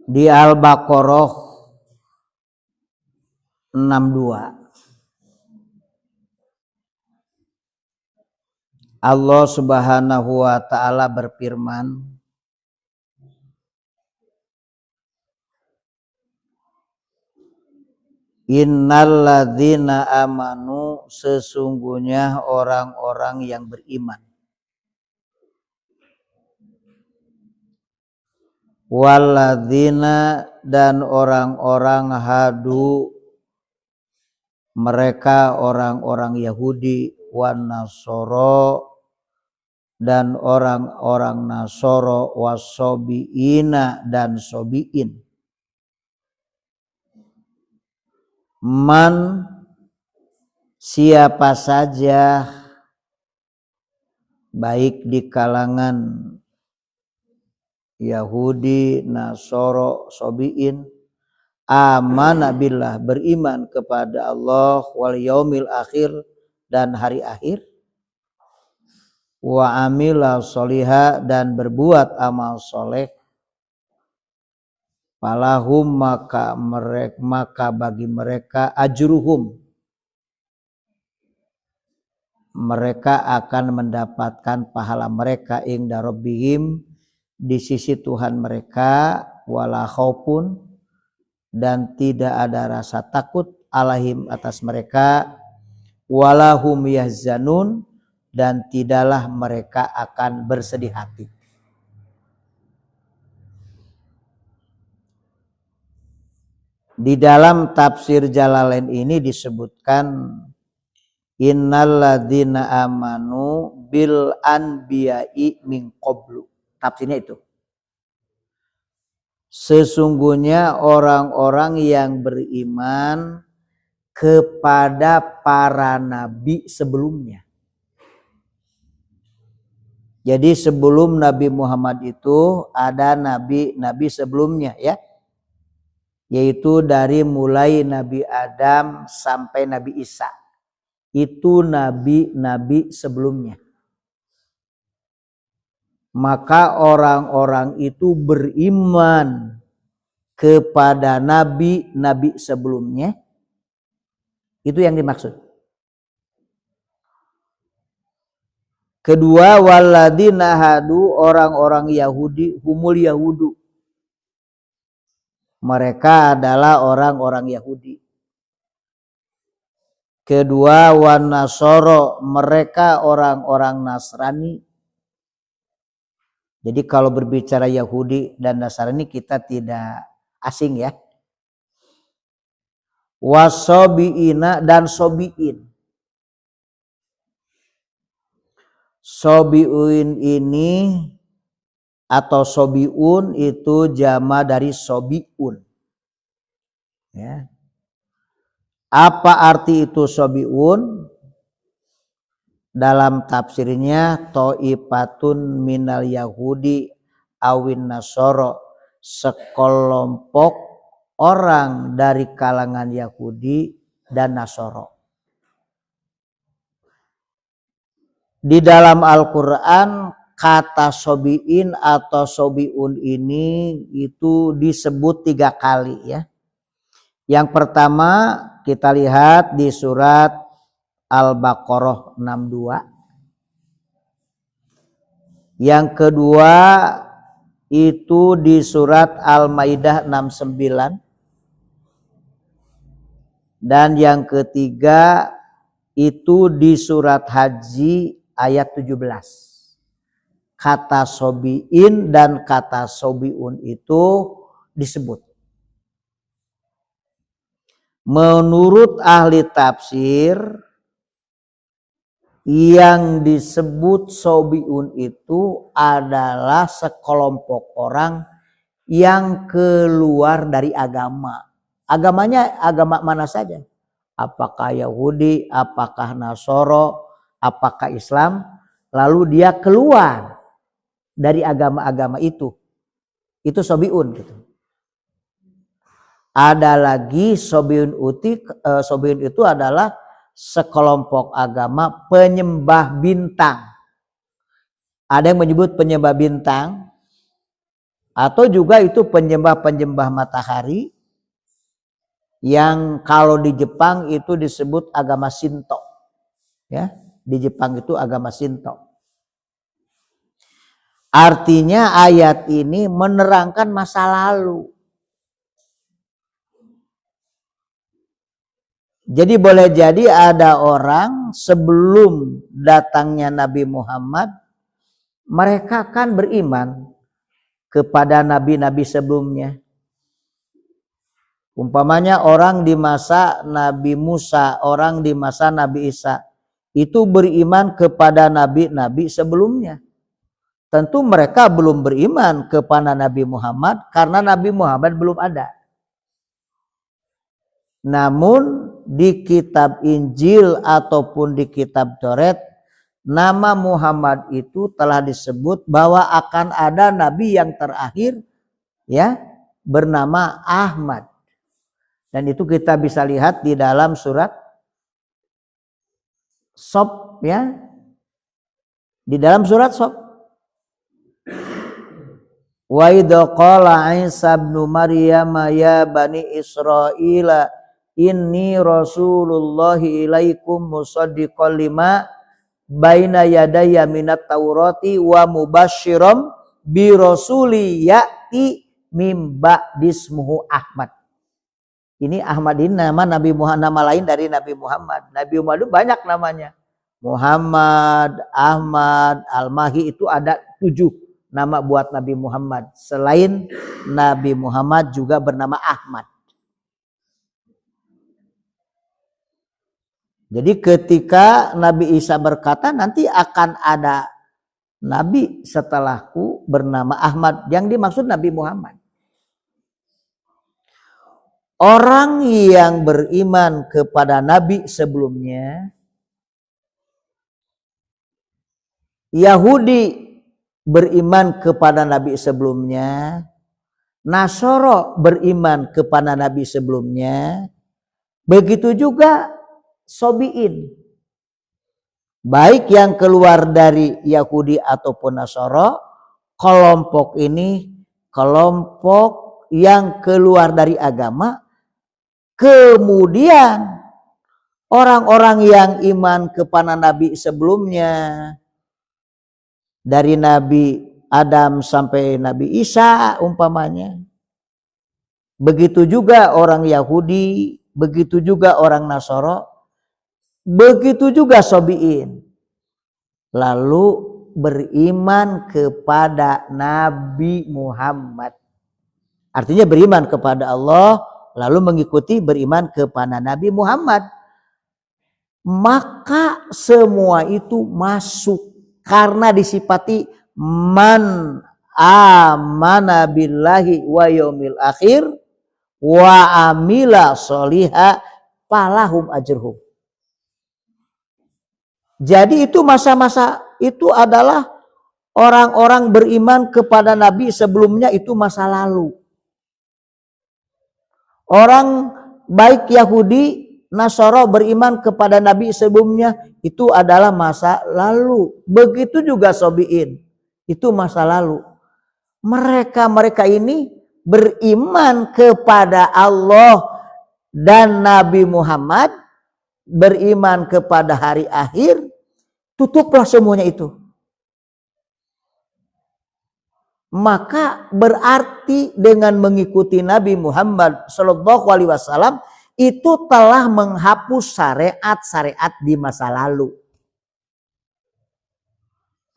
di Al-Baqarah 62. Allah Subhanahu wa taala berfirman, Innalladzina amanu, sesungguhnya orang-orang yang beriman. Walladzina, dan orang-orang hadu, mereka orang-orang Yahudi, wan Nasoro, dan orang-orang Nasoro, wasobiina, dan sobiin. Man, siapa saja, baik di kalangan Yahudi, Nasoro, sobiin, amana billah, beriman kepada Allah, wal yaumil akhir, dan hari akhir, wa amila sholiha, dan berbuat amal soleh, falahum, maka bagi mereka ajruhum, mereka akan mendapatkan pahala mereka inda rabbihim, di sisi Tuhan mereka, wala khaufun, dan tidak ada rasa takut, alaihim, atas mereka, walahum yahzanun, dan tidaklah mereka akan bersedih hati. Di dalam tafsir Jalalain ini disebutkan innalladzina amanu bil anbiya'i min qablu. Tafsirnya itu. Sesungguhnya orang-orang yang beriman kepada para nabi sebelumnya. Jadi sebelum Nabi Muhammad itu ada nabi-nabi sebelumnya ya. Yaitu dari mulai Nabi Adam sampai Nabi Isa. Itu nabi-nabi sebelumnya. Maka orang-orang itu beriman kepada nabi-nabi sebelumnya. Itu yang dimaksud. Kedua, walladzina hadu, orang-orang Yahudi, humul Yahudu. Mereka adalah orang-orang Yahudi. Kedua, wan Nasoro, mereka orang-orang Nasrani. Jadi kalau berbicara Yahudi dan Nasrani kita tidak asing ya. Wasobiina, dan sobiin. Sobiun ini atau sobiun itu jama dari sobiun. Ya. Apa arti itu sobiun? Dalam tafsirnya to'ifatun minal Yahudi awin Nasoro, sekelompok orang dari kalangan Yahudi dan Nasoro. Di dalam Al-Quran kata sobiin atau sobiun ini itu disebut 3 kali ya. Yang pertama kita lihat di surat Al-Baqarah 62. Yang kedua itu di surat Al-Maidah 69. Dan yang ketiga itu di surat Haji ayat 17. Kata sobiin dan kata sobiun itu disebut. Menurut ahli tafsir, yang disebut sobiun itu adalah sekelompok orang yang keluar dari agama. Agamanya agama mana saja. Apakah Yahudi, apakah Nasoro, apakah Islam. Lalu dia keluar dari agama-agama itu. Itu sobiun gitu. Ada lagi sobiun itu adalah sekelompok agama penyembah bintang. Ada yang menyebut penyembah bintang, Atau juga itu penyembah-penyembah matahari yang kalau di Jepang itu disebut agama Shinto. Ya, di Jepang itu agama Shinto. Artinya ayat ini menerangkan masa lalu. Jadi boleh jadi ada orang sebelum datangnya Nabi Muhammad, mereka kan beriman kepada nabi-nabi sebelumnya. Umpamanya orang di masa Nabi Musa, orang di masa Nabi Isa, itu beriman kepada nabi-nabi sebelumnya. Tentu mereka belum beriman kepada Nabi Muhammad karena Nabi Muhammad belum ada. Namun di kitab Injil ataupun di kitab Taurat, nama Muhammad itu telah disebut bahwa akan ada nabi yang terakhir, ya, bernama Ahmad. Dan itu kita bisa lihat di dalam surat Sof, ya. Di dalam surat Sof. Wa idza qala Isa ibnu Maryam ya bani Israila inni rasulullahi ilaikum musaddiqan lima baina yadayya minat taurati wa mubasysyiram bi rasuli ya'ti mim ba'dismuhu Ahmad. Ini Ahmad ini nama Nabi Muhammad, nama lain dari Nabi Muhammad. Nabi Muhammad itu banyak namanya. Muhammad, Ahmad, Al-Mahi, itu ada 7 nama buat Nabi Muhammad. Selain Nabi Muhammad juga bernama Ahmad. Jadi ketika Nabi Isa berkata nanti akan ada Nabi setelahku bernama Ahmad, yang dimaksud Nabi Muhammad. Orang yang beriman kepada Nabi sebelumnya, Yahudi beriman kepada Nabi sebelumnya, Nasoro beriman kepada Nabi sebelumnya, begitu juga Sobiin. Baik yang keluar dari Yahudi ataupun Nasoro, kelompok ini kelompok yang keluar dari agama. Kemudian orang-orang yang iman kepada Nabi sebelumnya, dari Nabi Adam sampai Nabi Isa umpamanya, begitu juga orang Yahudi, begitu juga orang Nasoro, begitu juga Sobiin, lalu beriman kepada Nabi Muhammad. Artinya beriman kepada Allah, lalu mengikuti beriman kepada Nabi Muhammad. Maka semua itu masuk karena disifati man amana billahi wa yaumil akhir wa amila sholiha falahum ajruhum. Jadi itu masa-masa itu adalah orang-orang beriman kepada Nabi sebelumnya, itu masa lalu. Orang baik Yahudi, Nasoro beriman kepada Nabi sebelumnya, itu adalah masa lalu. Begitu juga Sobiin, itu masa lalu. Mereka ini beriman kepada Allah dan Nabi Muhammad, beriman kepada hari akhir, tutuplah semuanya itu. Maka berarti dengan mengikuti Nabi Muhammad Shallallahu Alaihi Wasallam itu telah menghapus syariat-syariat di masa lalu.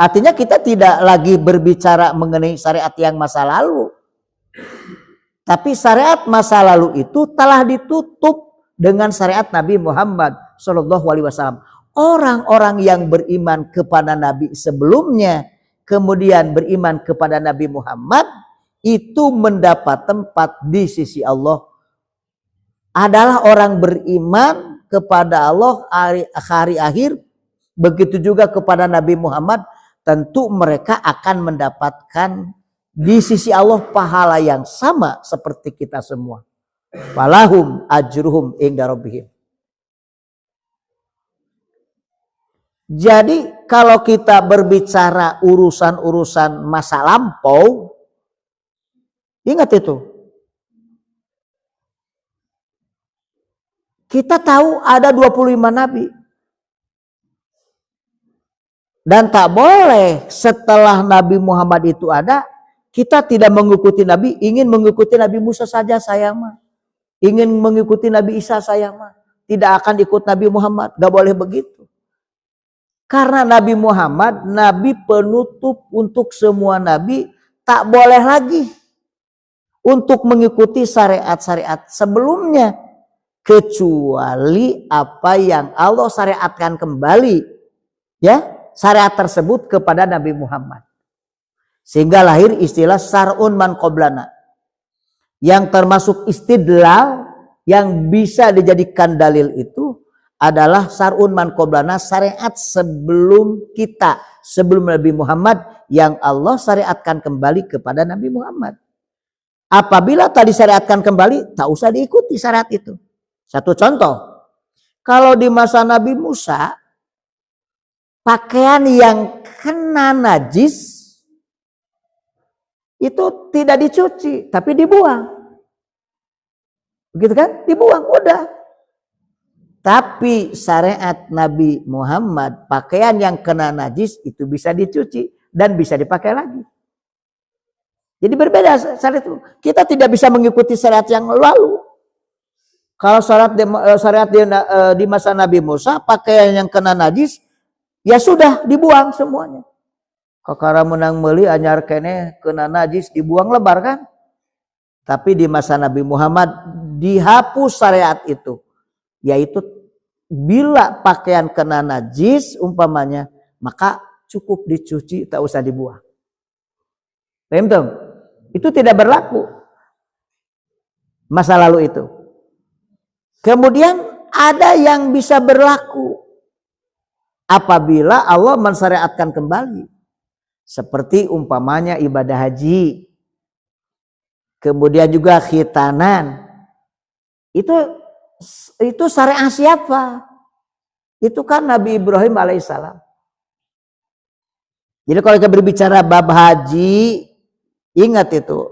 Artinya kita tidak lagi berbicara mengenai syariat yang masa lalu, tapi syariat masa lalu itu telah ditutup dengan syariat Nabi Muhammad Shallallahu Alaihi Wasallam. Orang-orang yang beriman kepada Nabi sebelumnya, kemudian beriman kepada Nabi Muhammad, itu mendapat tempat di sisi Allah. Adalah orang beriman kepada Allah hari akhir, begitu juga kepada Nabi Muhammad, tentu mereka akan mendapatkan di sisi Allah pahala yang sama seperti kita semua. Falahum ajruhum inda rabbihim. Jadi kalau kita berbicara urusan-urusan masa lampau, Ingat itu. Kita tahu ada 25 nabi. Dan tak boleh setelah Nabi Muhammad itu ada, kita tidak mengikuti Nabi, ingin mengikuti Nabi Musa saja saya mah. Ingin mengikuti Nabi Isa saya mah. Tidak akan ikut Nabi Muhammad. Gak boleh begitu. Karena Nabi Muhammad, Nabi penutup untuk semua Nabi, tak boleh lagi untuk mengikuti syariat-syariat sebelumnya. Kecuali apa yang Allah syariatkan kembali, ya, syariat tersebut kepada Nabi Muhammad. Sehingga lahir istilah syar'un man qoblana, yang termasuk istidlal yang bisa dijadikan dalil itu adalah syar'un man qoblana, syariat sebelum kita, sebelum Nabi Muhammad, yang Allah syariatkan kembali kepada Nabi Muhammad. Apabila tadi syariatkan kembali, tak usah diikuti syariat itu. Satu contoh, kalau di masa Nabi Musa, pakaian yang kena najis itu tidak dicuci, tapi dibuang. Begitu kan? Dibuang, udah. Tapi syariat Nabi Muhammad, pakaian yang kena najis itu bisa dicuci dan bisa dipakai lagi. Jadi berbeda syariat itu. Kita tidak bisa mengikuti syariat yang lalu. Kalau syariat di masa Nabi Musa, pakaian yang kena najis, ya sudah dibuang semuanya. Kakara menang meuli anyar kene kena najis, dibuang lebar kan. Tapi di masa Nabi Muhammad dihapus syariat itu. Yaitu bila pakaian kena najis umpamanya, maka cukup dicuci, tak usah dibuang. Paham? Itu tidak berlaku masa lalu itu. Kemudian ada yang bisa berlaku apabila Allah mensyariatkan kembali. Seperti umpamanya ibadah haji. Kemudian juga khitanan. Itu syariat siapa? Itu kan Nabi Ibrahim alaihissalam. Jadi kalau kita berbicara bab haji, ingat itu.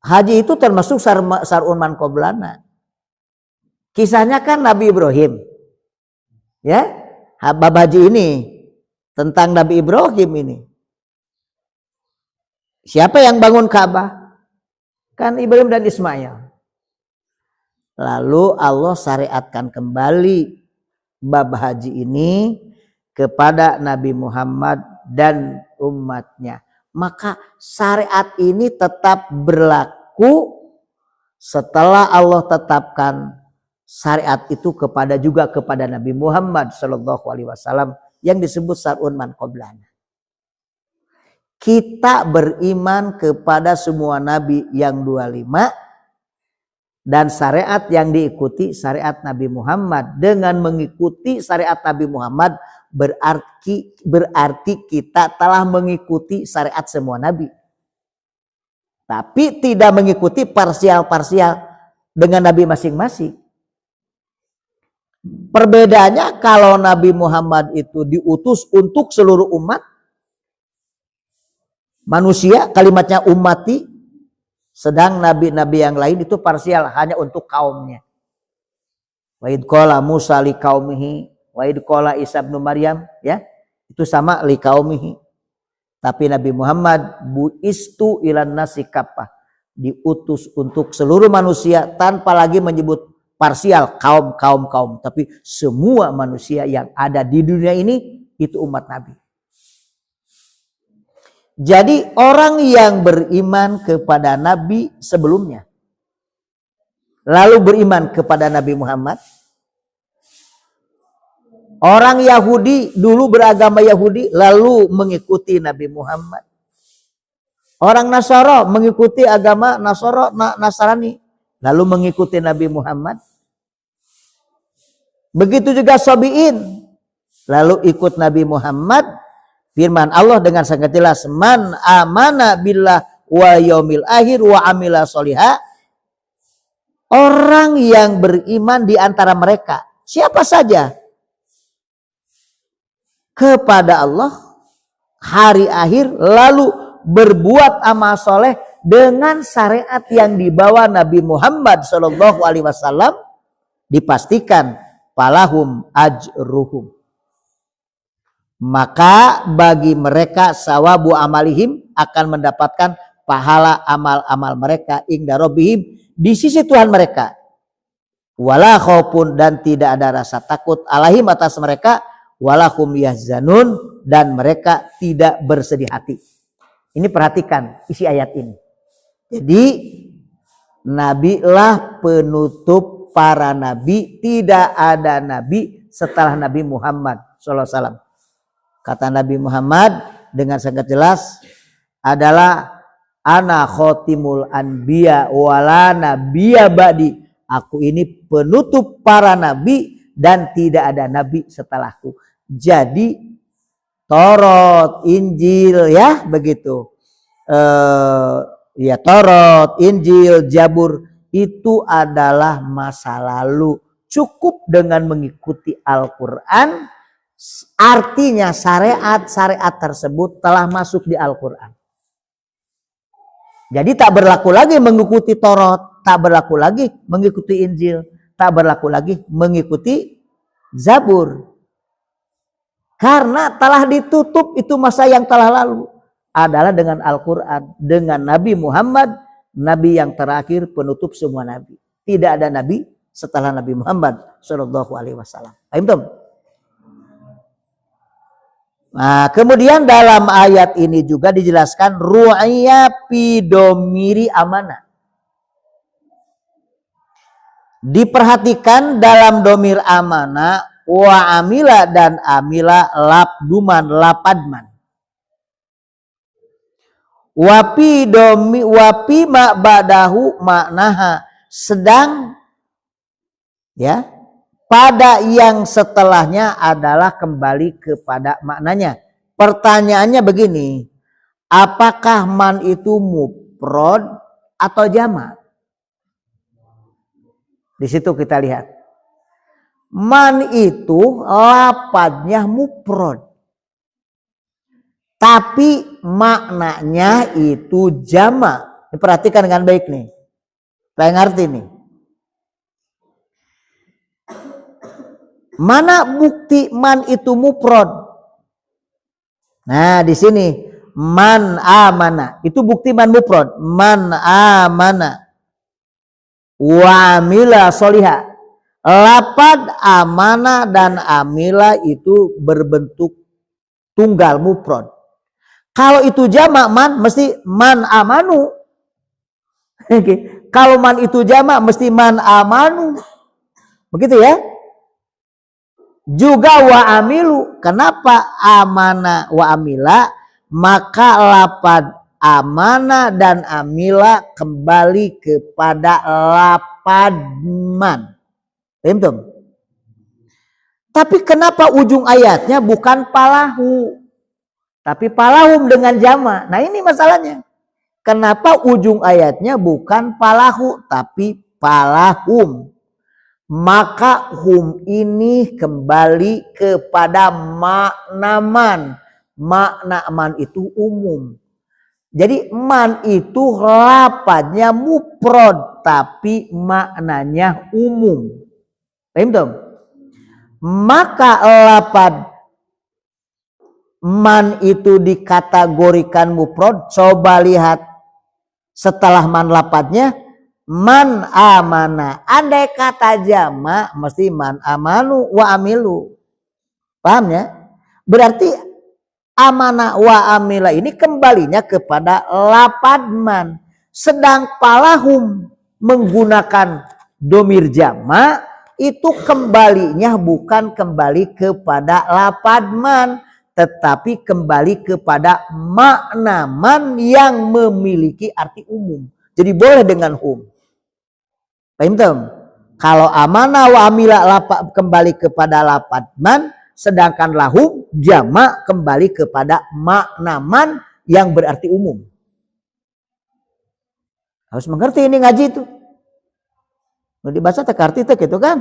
Haji itu termasuk syar'un man qoblana. Kisahnya kan Nabi Ibrahim. Ya, bab haji ini tentang Nabi Ibrahim ini. Siapa yang bangun Ka'bah? Kan Ibrahim dan Ismail. Lalu Allah syariatkan kembali bab haji ini kepada Nabi Muhammad dan umatnya. Maka syariat ini tetap berlaku setelah Allah tetapkan syariat itu juga kepada Nabi Muhammad sallallahu alaihi wasallam yang disebut syar'un man qoblana. Kita beriman kepada semua nabi yang 25 dan syariat yang diikuti syariat Nabi Muhammad. Dengan mengikuti syariat Nabi Muhammad berarti kita telah mengikuti syariat semua nabi. Tapi tidak mengikuti parsial-parsial dengan nabi masing-masing. Perbedaannya kalau Nabi Muhammad itu diutus untuk seluruh umat manusia, kalimatnya ummati, sedang nabi-nabi yang lain itu parsial, hanya untuk kaumnya. Wa id qala Musa liqaumihi wa id qala Isa bin Maryam, ya. Itu sama liqaumihi. Tapi Nabi Muhammad buistu ilan nasi kaffah, diutus untuk seluruh manusia tanpa lagi menyebut parsial kaum, tapi semua manusia yang ada di dunia ini itu umat Nabi. Jadi orang yang beriman kepada Nabi sebelumnya, lalu beriman kepada Nabi Muhammad. Orang Yahudi dulu beragama Yahudi lalu mengikuti Nabi Muhammad. Orang Nasara mengikuti agama Nasrani lalu mengikuti Nabi Muhammad. Begitu juga Sabi'in lalu ikut Nabi Muhammad. Firman Allah dengan sangat jelas, man amana billah wa yaumil akhir wa amila sholiha. Orang yang beriman di antara mereka, siapa saja, kepada Allah, hari akhir, lalu berbuat amal soleh dengan syariat yang dibawa Nabi Muhammad Shallallahu Alaihi Wasallam, dipastikan falahum ajruhum, maka bagi mereka sawabu amalihim, akan mendapatkan pahala amal-amal mereka inda rabbihim, di sisi Tuhan mereka, wala khaufun, dan tidak ada rasa takut, alaihim, atas mereka, wala hum yahzanun, dan mereka tidak bersedih hati. Ini perhatikan isi ayat ini. Jadi nabilah penutup para nabi, tidak ada nabi setelah Nabi Muhammad SAW. Kata Nabi Muhammad dengan sangat jelas adalah ana khotimul anbiya wala nabiyya ba'di. Aku ini penutup para nabi dan tidak ada nabi setelahku. Jadi Taurat, Injil, ya begitu. Ya Taurat, Injil, Zabur itu adalah masa lalu. Cukup dengan mengikuti Al-Quran, artinya syariat-syariat tersebut telah masuk di Al-Quran. Jadi tak berlaku lagi mengikuti Taurat, tak berlaku lagi mengikuti Injil, tak berlaku lagi mengikuti Zabur. Karena telah ditutup itu masa yang telah lalu. Adalah dengan Al-Quran. Dengan Nabi Muhammad. Nabi yang terakhir, penutup semua Nabi. Tidak ada Nabi setelah Nabi Muhammad Sallallahu Alaihi Wasallam. Nah, kemudian dalam ayat ini juga dijelaskan ru'ya pidomiri amanah. Diperhatikan dalam domir amanah, wa amila dan amila labduman lapadman. Wapi domi wapi mak badahu maknaha, sedang ya pada yang setelahnya adalah kembali kepada maknanya. Pertanyaannya begini, apakah man itu mufrad atau jamak? Di situ kita lihat. Man itu lapadnya mufrad, tapi maknanya itu jamak. Perhatikan dengan baik nih. Saya ngerti nih. Mana bukti man itu mufrad? Nah, di sini man amana. Itu bukti man mufrad. Man amana wa amila sholiha. Lapad amana dan amila itu berbentuk tunggal mufrad. Kalau itu jamak man mesti man amanu. Kalau man itu jamak mesti man amanu. Begitu ya? Juga wa amilu. Kenapa amana wa amila? Maka lapad amana dan amila kembali kepada lapad man. Paham? Tapi kenapa ujung ayatnya bukan palahu, tapi palahum dengan jamak? Nah ini masalahnya. Kenapa ujung ayatnya bukan palahu tapi palahum? Maka hum ini kembali kepada makna man. Makna man itu umum. Jadi man itu lapadnya mufrad tapi maknanya umum. Paham? Maka lapad man itu dikategorikan mufrad. Coba lihat setelah man lapadnya man amana. Andai kata jamak mesti man amanu wa amilu. Paham ya? Berarti amana wa amila ini kembalinya kepada lapad man. Sedang palahum menggunakan domir jamak, itu kembalinya bukan kembali kepada lapad man, tetapi kembali kepada makna man yang memiliki arti umum. Jadi boleh dengan hum. Paham? Kalau amana wa amila kembali kepada lapad man, sedangkan lahum jamak kembali kepada makna man yang berarti umum. Harus mengerti ini ngaji itu. Dibaca tak arti tak gitu kan?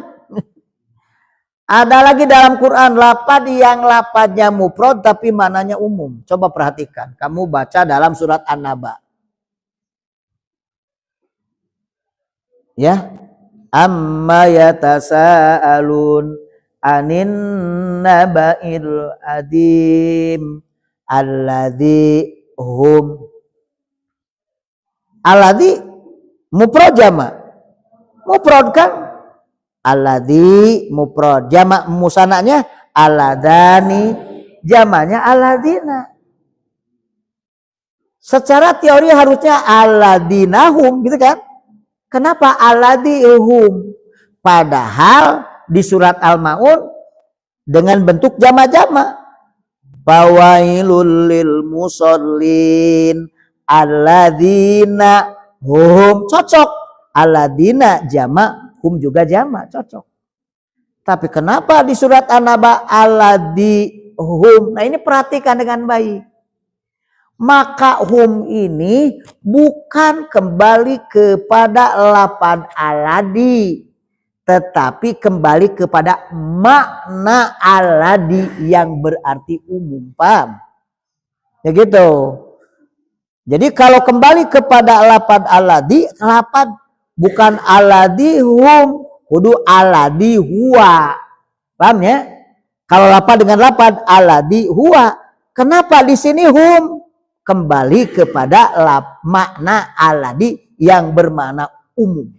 Ada lagi dalam Quran lapad yang lapadnya mufrad tapi mananya umum. Coba perhatikan. Kamu baca dalam surat An-Naba. Ya, amma yatasaalun anin naba'il adim alladzi hum. Alladzi mufrad jama. Mufrad kan? Alladzi mufrad, jama musananya alladani, jamanya alladzina. Secara teori harusnya alladzinahum gitu kan? Kenapa alladzihum? Padahal di surat Al-Maun dengan bentuk jama-jama. Fawailul lil musallin alladzina hum, cocok. Alladzina jama, hum juga jama, cocok. Tapi kenapa di surat An-Naba alladzihum? Nah ini perhatikan dengan baik. Maka hum ini bukan kembali kepada lapan aladi, tetapi kembali kepada makna aladi yang berarti umum. Paham? Ya gitu. Jadi kalau kembali kepada lapan aladi, lapan bukan aladi hum, kudu aladi huwa. Paham ya? Kalau lapan dengan lapan aladi huwa, kenapa di sini hum? Kembali kepada makna aladi yang bermakna umum.